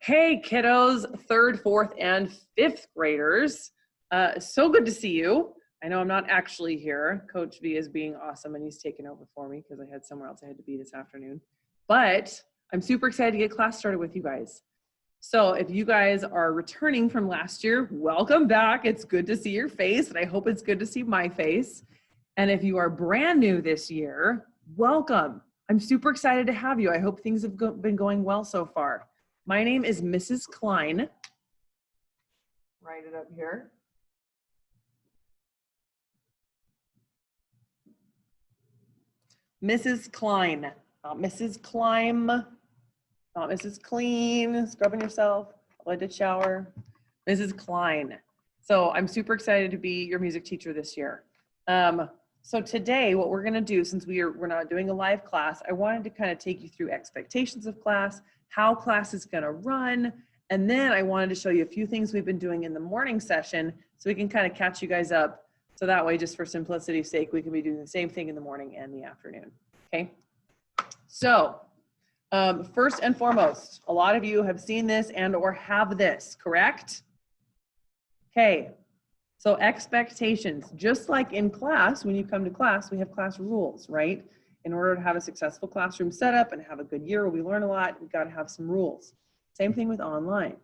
Hey kiddos, 3rd, 4th, and 5th graders. So good to see you. I know I'm not actually here. Coach V is being awesome and he's taken over for me because I had somewhere else I had to be this afternoon. But I'm super excited to get class started with you guys. So if you guys are returning from last year, welcome back. It's good to see your face and I hope it's good to see my face. And if you are brand new this year, welcome. I'm super excited to have you. I hope things have been going well so far. My name is Mrs. Klein. Write it up here. Mrs. Klein, not Mrs. Climb, not Mrs. Clean, scrubbing yourself, I did shower. Mrs. Klein. So I'm super excited to be your music teacher this year. So today what we're gonna do, since we're not doing a live class, I wanted to kind of take you through expectations of class, how class is gonna run, and then I wanted to show you a few things we've been doing in the morning session so we can kind of catch you guys up. So that way, just for simplicity's sake, we can be doing the same thing in the morning and the afternoon, okay? So first and foremost, a lot of you have seen this and or have this, correct? Okay, so expectations, just like in class, when you come to class, we have class rules, right? In order to have a successful classroom setup and have a good year where we learn a lot, we've got to have some rules. Same thing with online.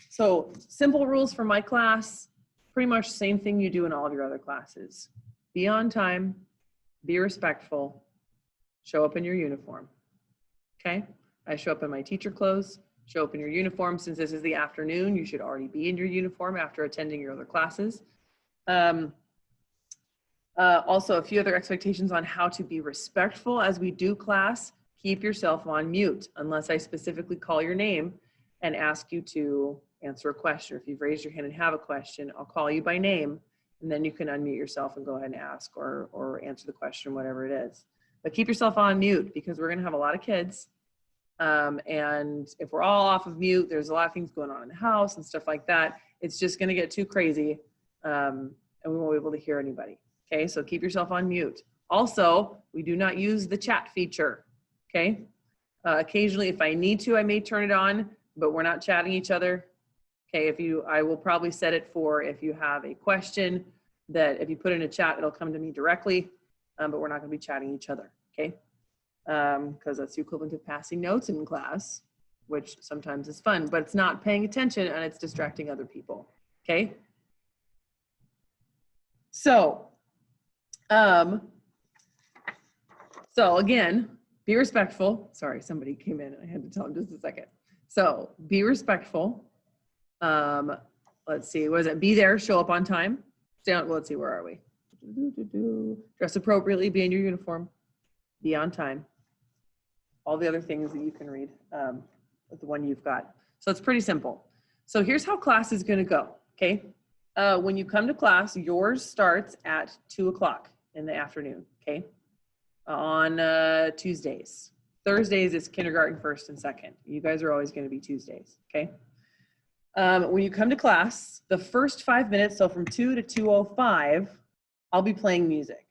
So simple rules for my class, pretty much the same thing you do in all of your other classes. Be on time, be respectful, show up in your uniform, okay? I show up in my teacher clothes, show up in your uniform. Since this is the afternoon, you should already be in your uniform after attending your other classes. Also, a few other expectations on how to be respectful as we do class. Keep yourself on mute unless I specifically call your name and ask you to answer a question. If you've raised your hand and have a question, I'll call you by name and then you can unmute yourself and go ahead and ask or answer the question, whatever it is. But keep yourself on mute because we're gonna have a lot of kids. And if we're all off of mute, there's a lot of things going on in the house and stuff like that. It's just gonna get too crazy and we won't be able to hear anybody. Okay, so keep yourself on mute. Also, we do not use the chat feature, okay? Occasionally, if I need to, I may turn it on, but we're not chatting each other. Okay, I will probably set it for if you have a question that if you put in a chat, it'll come to me directly, but we're not gonna be chatting each other, okay? Because that's the equivalent of passing notes in class, which sometimes is fun, but it's not paying attention and it's distracting other people, okay? So again, be respectful. Sorry, somebody came in and I had to tell them just a second. So be respectful. Let's see, what is it? Be there, show up on time. Well, let's see, where are we? Dress appropriately, be in your uniform, be on time. All the other things that you can read with the one you've got. So it's pretty simple. So here's how class is gonna go, okay? When you come to class, yours starts at 2 o'clock in the afternoon, okay? On Tuesdays. Thursdays is kindergarten, 1st and 2nd. You guys are always gonna be Tuesdays, okay? When you come to class, the first 5 minutes, so from 2 to 2:05, I'll be playing music.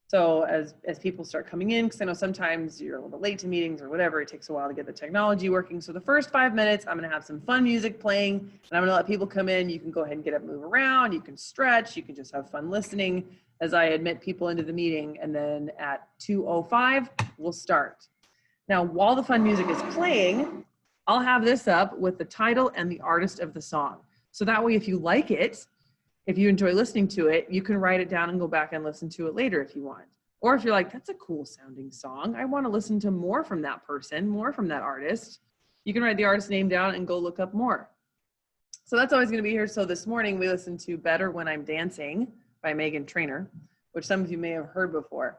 So as people start coming in, because I know sometimes you're a little bit late to meetings or whatever, it takes a while to get the technology working. So the first 5 minutes, I'm gonna have some fun music playing and I'm gonna let people come in. You can go ahead and get up, move around, you can stretch, you can just have fun listening as I admit people into the meeting. And then at 2:05, we'll start. Now, while the fun music is playing, I'll have this up with the title and the artist of the song. So that way, if you like it, if you enjoy listening to it, you can write it down and go back and listen to it later if you want. Or if you're like, that's a cool sounding song, I want to listen to more from that person, more from that artist, you can write the artist name down and go look up more. So that's always going to be here. So this morning we listened to Better When I'm Dancing by Megan Trainor, which some of you may have heard before.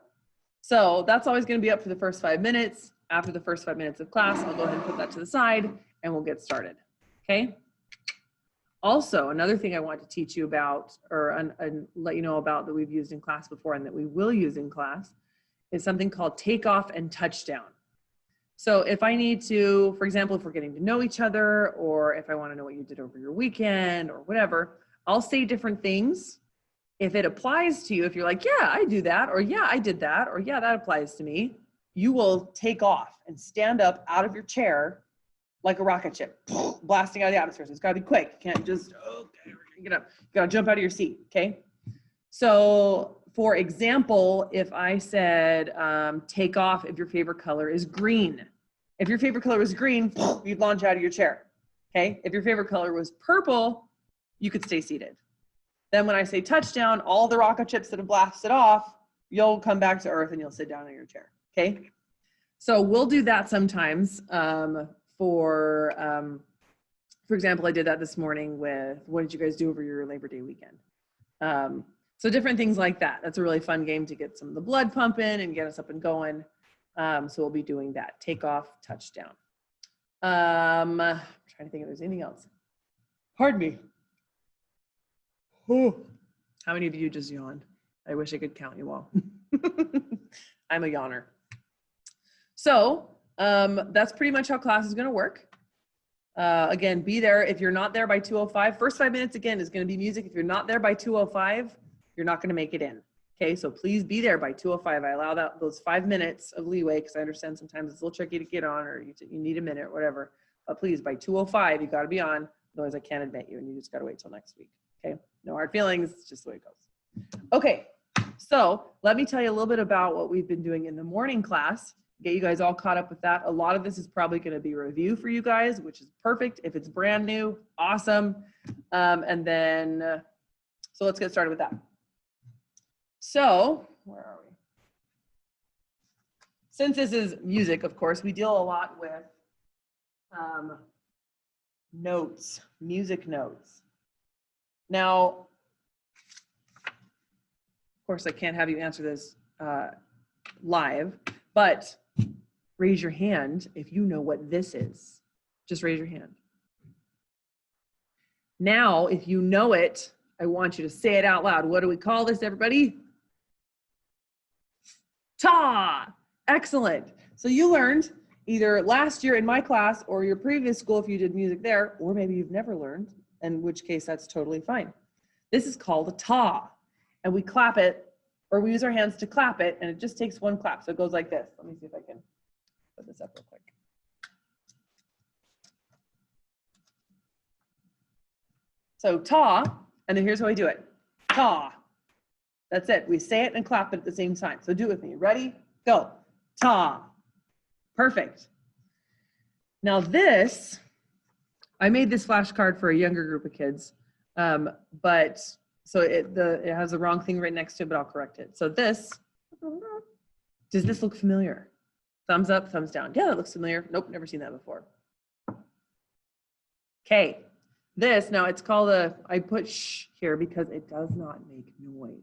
So that's always going to be up for the first 5 minutes. After the first 5 minutes of class, I'll go ahead and put that to the side and we'll get started, okay? Also, another thing I want to teach you about or let you know about that we've used in class before and that we will use in class is something called takeoff and touchdown. So if I need to, for example, if we're getting to know each other or if I want to know what you did over your weekend or whatever, I'll say different things. If it applies to you, if you're like, yeah, I do that, or yeah, I did that, or yeah, that applies to me, you will take off and stand up out of your chair like a rocket ship, blasting out of the atmosphere. So it's got to be quick. You can't just, okay, we're gonna get up. You got to jump out of your seat, okay? So for example, if I said, take off if your favorite color is green. If your favorite color was green, you'd launch out of your chair, okay? If your favorite color was purple, you could stay seated. Then when I say touchdown, all the rocket ships that have blasted off, you'll come back to Earth and you'll sit down in your chair, okay? So we'll do that sometimes. For example, I did that this morning with, what did you guys do over your Labor Day weekend? So different things like that. That's a really fun game to get some of the blood pumping and get us up and going. So we'll be doing that. Take off, touchdown. I'm trying to think if there's anything else. Pardon me. Oh. How many of you just yawned? I wish I could count you all. I'm a yawner. So that's pretty much how class is going to work. Again, be there. If you're not there by 2:05, first 5 minutes again is going to be music. If you're not there by 2:05, you're not going to make it in. Okay, so please be there by 2:05. I allow those 5 minutes of leeway because I understand sometimes it's a little tricky to get on, or you need a minute or whatever. But please, by 2:05, you got to be on. Otherwise, I can't admit you, and you just got to wait till next week. Okay, no hard feelings. It's just the way it goes. Okay, so let me tell you a little bit about what we've been doing in the morning class. Get you guys all caught up with that. A lot of this is probably going to be review for you guys, which is perfect. If it's brand new, awesome. And then, so let's get started with that. So, where are we? Since this is music, of course, we deal a lot with notes, music notes. Now, of course, I can't have you answer this live, but raise your hand if you know what this is. Just raise your hand. Now, if you know it, I want you to say it out loud. What do we call this, everybody? Ta! Excellent. So you learned either last year in my class or your previous school if you did music there, or maybe you've never learned, in which case that's totally fine. This is called a ta, and we clap it, or we use our hands to clap it, and it just takes one clap. So it goes like this. Let me see if I can put this up real quick. So ta, and then here's how we do it. Ta. That's it. We say it and clap it at the same time. So do it with me. Ready? Go. Ta. Perfect. Now this, I made this flashcard for a younger group of kids, but so it has the wrong thing right next to it, but I'll correct it. So this, does this look familiar? Thumbs up, thumbs down. Yeah, that looks familiar. Nope, never seen that before. Okay, this, now it's called I put shh here because it does not make noise.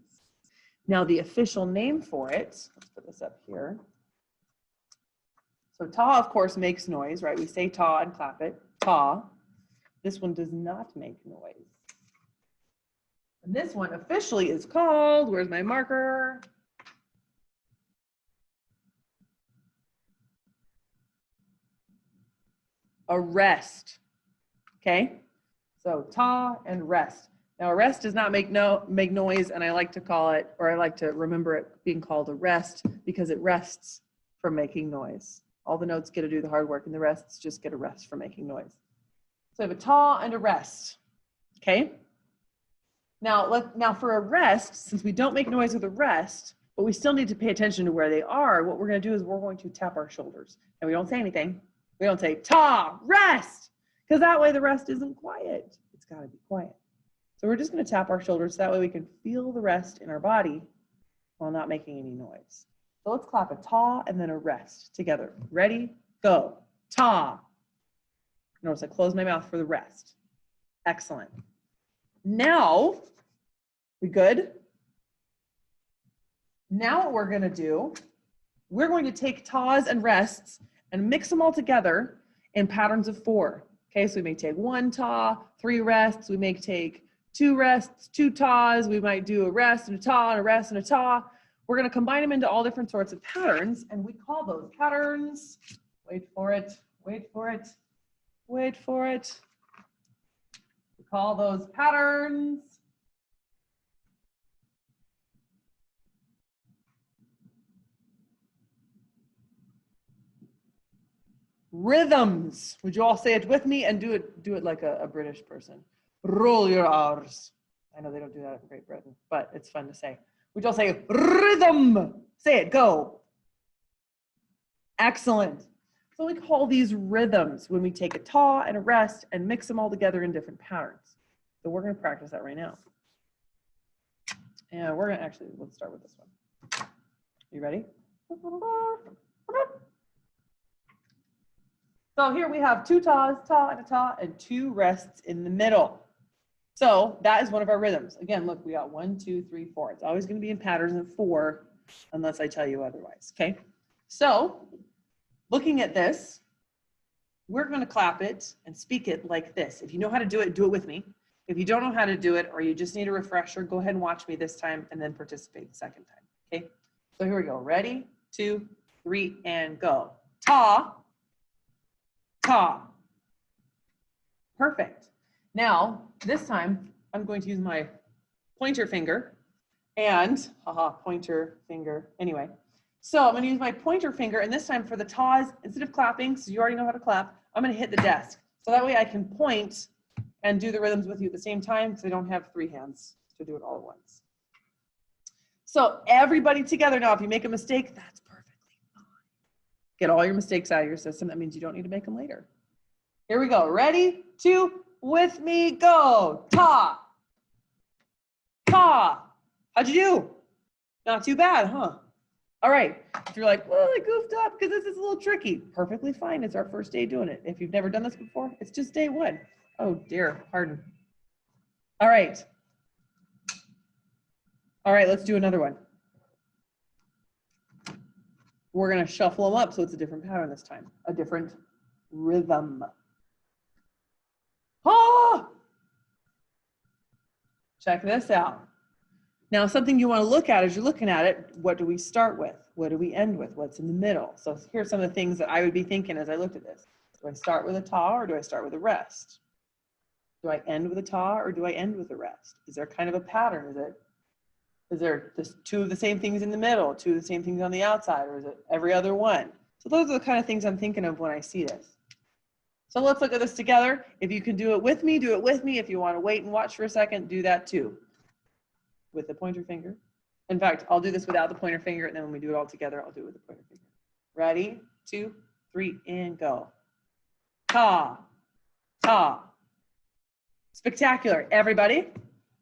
Now the official name for it, let's put this up here. So ta, of course, makes noise, right? We say ta and clap it, ta. This one does not make noise. And this one officially is called, where's my marker? A rest, okay? So ta and rest. Now a rest does not make noise, and I like to call it, or I like to remember it being called a rest because it rests from making noise. All the notes get to do the hard work, and the rests just get a rest from making noise. So I have a ta and a rest, okay? Now for a rest, since we don't make noise with a rest, but we still need to pay attention to where they are, what we're going to do is we're going to tap our shoulders, and we don't say anything. We don't say ta, rest, because that way the rest isn't quiet. It's got to be quiet. So we're just going to tap our shoulders so that way we can feel the rest in our body while not making any noise. So let's clap a ta and then a rest together. Ready? Go. Ta. Notice I close my mouth for the rest. Excellent. Now, we good? Now what we're going to do, we're going to take tas and rests and mix them all together in patterns of 4. Okay, so we may take 1 ta, 3 rests, we may take 2 rests, 2 tas, we might do a rest and a ta and a rest and a ta. We're going to combine them into all different sorts of patterns, and we call those patterns, wait for it, wait for it, wait for it. We call those patterns Rhythms. Would you all say it with me and do it like a British person? Roll your R's. I know they don't do that in Great Britain, but it's fun to say. Would you all say rhythm? Say it, go. Excellent. So we call these rhythms when we take a ta and a rest and mix them all together in different patterns. So we're going to practice that right now. And we're going to actually, let's start with this one. You ready? So here we have two tas, ta and a ta, and two rests in the middle. So that is one of our rhythms. Again, look, we got 1, 2, 3, 4. It's always going to be in patterns of 4 unless I tell you otherwise, okay? So looking at this, we're going to clap it and speak it like this. If you know how to do it with me. If you don't know how to do it or you just need a refresher, go ahead and watch me this time and then participate the second time, okay? So here we go. Ready, 2, 3, and go. Ta, ta. Perfect. Now, this time, I'm going to use my pointer finger and, pointer finger, anyway. So I'm going to use my pointer finger, and this time for the tas, instead of clapping, so you already know how to clap, I'm going to hit the desk. So that way I can point and do the rhythms with you at the same time because I don't have 3 hands to do it all at once. So everybody together now, if you make a mistake, that's perfectly fine. Get all your mistakes out of your system. That means you don't need to make them later. Here we go. Ready, 2, with me, go. Ta, ta. How'd you do? Not too bad, huh? All right. If you're like, well, I goofed up because this is a little tricky. Perfectly fine. It's our first day doing it. If you've never done this before, it's just day 1. Oh dear, pardon. All right. All right, let's do another one. We're going to shuffle them up so it's a different pattern this time, a different rhythm. Ah! Check this out. Now, something you want to look at as you're looking at it, what do we start with? What do we end with? What's in the middle? So here's some of the things that I would be thinking as I looked at this. Do I start with a ta or do I start with a rest? Do I end with a ta or do I end with a rest? Is there kind of a pattern? Is there just 2 of the same things in the middle, 2 of the same things on the outside, or is it every other one? So those are the kind of things I'm thinking of when I see this. So let's look at this together. If you can do it with me, do it with me. If you want to wait and watch for a second, do that too. With the pointer finger. In fact, I'll do this without the pointer finger, and then when we do it all together, I'll do it with the pointer finger. Ready, 2, 3, and go. Ta, ta. Spectacular. Everybody?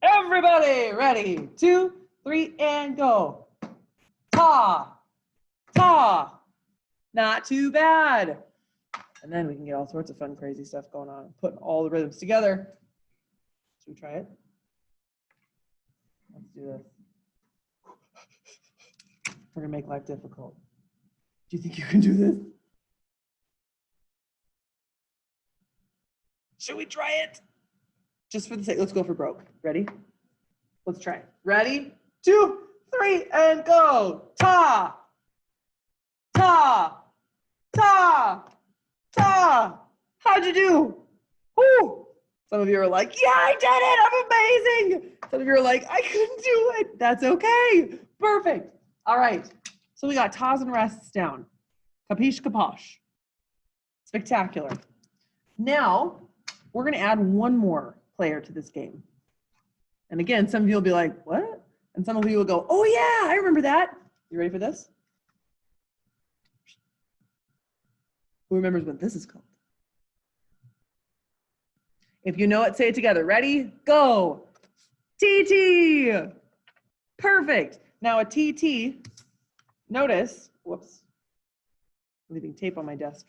Everybody, ready, 2, 3, and go. Ta, ta. Not too bad. And then we can get all sorts of fun, crazy stuff going on. Putting all the rhythms together. Should we try it? Let's do this. We're gonna make life difficult. Do you think you can do this? Should we try it? Just for the sake, let's go for broke. Ready? Let's try it. Ready? 2, 3, and go. Ta, ta, ta, ta. How'd you do? Woo! Some of you are like, yeah, I did it. I'm amazing. Some of you are like, I couldn't do it. That's okay. Perfect. All right. So we got tas and rests down. Capiche, caposh. Spectacular. Now, we're going to add one more player to this game. And again, some of you will be like, what? And some of you will go, oh yeah, I remember that. You ready for this? Who remembers what this is called? If you know it, say it together. Ready? Go. TT. Perfect. Now a TT, notice, whoops, I'm leaving tape on my desk.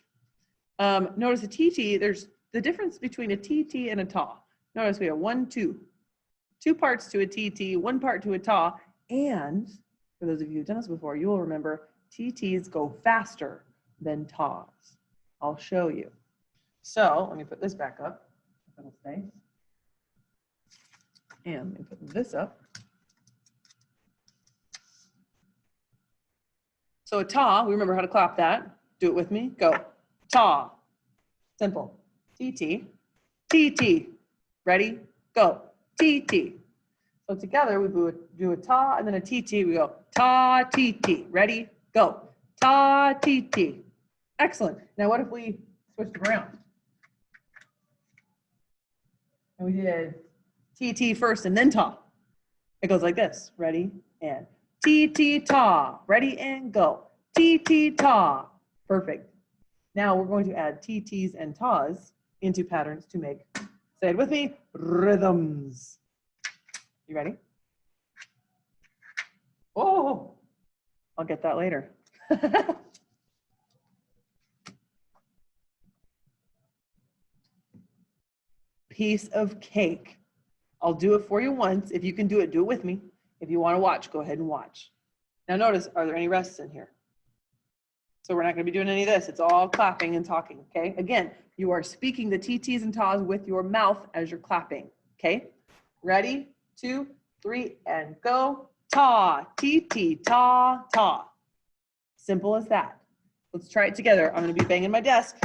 Notice a TT, there's the difference between a TT and a ta. Notice we have 1, 2. 2 parts to a TT, 1 part to a ta. And for those of you who've done this before, you will remember TTs go faster than tas. I'll show you. So let me put this back up. It'll stay. And let me put this up. So a ta, we remember how to clap that. Do it with me. Go. Ta. Simple. TT. TT. Ready? Go. TT. So together we do a ta and then a TT. We go ta TT. Ready? Go. Ta TT. Excellent. Now what if we switched them around. And we did TT first and then ta. It goes like this. Ready and TT ta. Ready and go. TT ta. Perfect. Now we're going to add TTs and tas into patterns to make, say it with me, rhythms. You ready? Oh, I'll get that later. Piece of cake. I'll do it for you once. If you can do it with me. If you want to watch, go ahead and watch. Now notice, are there any rests in here? So we're not going to be doing any of this. It's all clapping and talking, okay? Again, you are speaking the TTs and tas with your mouth as you're clapping, okay? Ready, 2, 3, and go. Ta, TT, ta, ta. Simple as that. Let's try it together. I'm going to be banging my desk.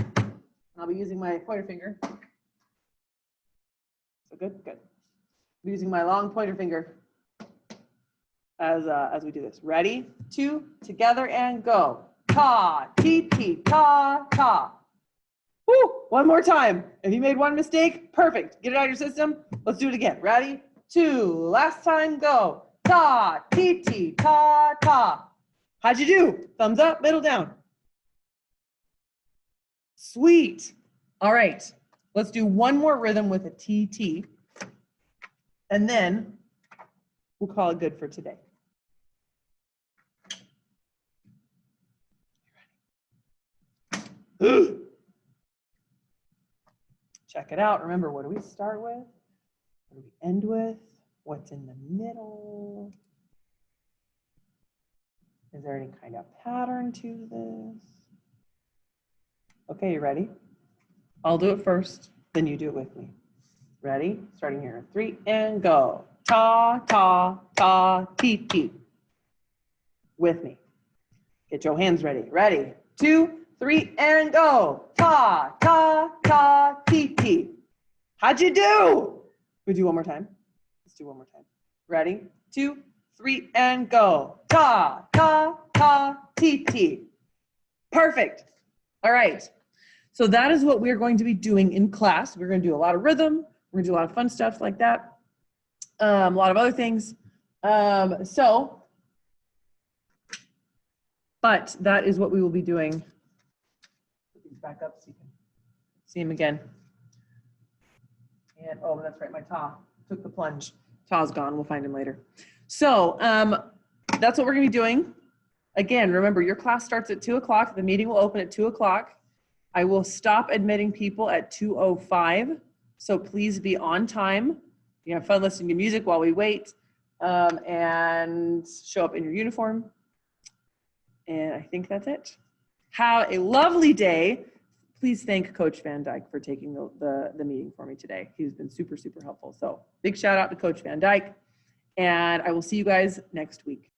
I'll be using my pointer finger. So good, good. I'm using my long pointer finger as we do this. Ready, 2, together, and go. Ta, TT, ta, ta. Woo, one more time. If you made one mistake, perfect. Get it out of your system. Let's do it again. Ready, 2, last time, go. Ta, TT, ta, ta. How'd you do? Thumbs up, middle down. Sweet. All right, let's do one more rhythm with a TT, and then we'll call it good for today. Check it out. Remember, what do we start with? What do we end with? What's in the middle? Is there any kind of pattern to this? Okay, you ready? I'll do it first, then you do it with me. Ready? Starting here. 3 and go. Ta, ta, ta, ti, ti. With me. Get your hands ready. Ready? 2, 3, and go. Ta, ta, ta, ti, ti. How'd you do? We do one more time. Let's do one more time. Ready? 2, 3, and go. Ta, ta, ta, ti, ti. Perfect. All right. So that is what we're going to be doing in class. We're going to do a lot of rhythm. We're going to do a lot of fun stuff like that. A lot of other things. But that is what we will be doing. Put these back up so you can see them again. And oh, that's right, my ta took the plunge. Ta's gone, we'll find him later. So that's what we're gonna be doing. Again, remember your class starts at 2 o'clock. The meeting will open at 2 o'clock. I will stop admitting people at 2:05. So please be on time. You have fun listening to music while we wait, and show up in your uniform. And I think that's it. Have a lovely day. Please thank Coach Van Dyke for taking the meeting for me today. He's been super, super helpful. So big shout out to Coach Van Dyke. And I will see you guys next week.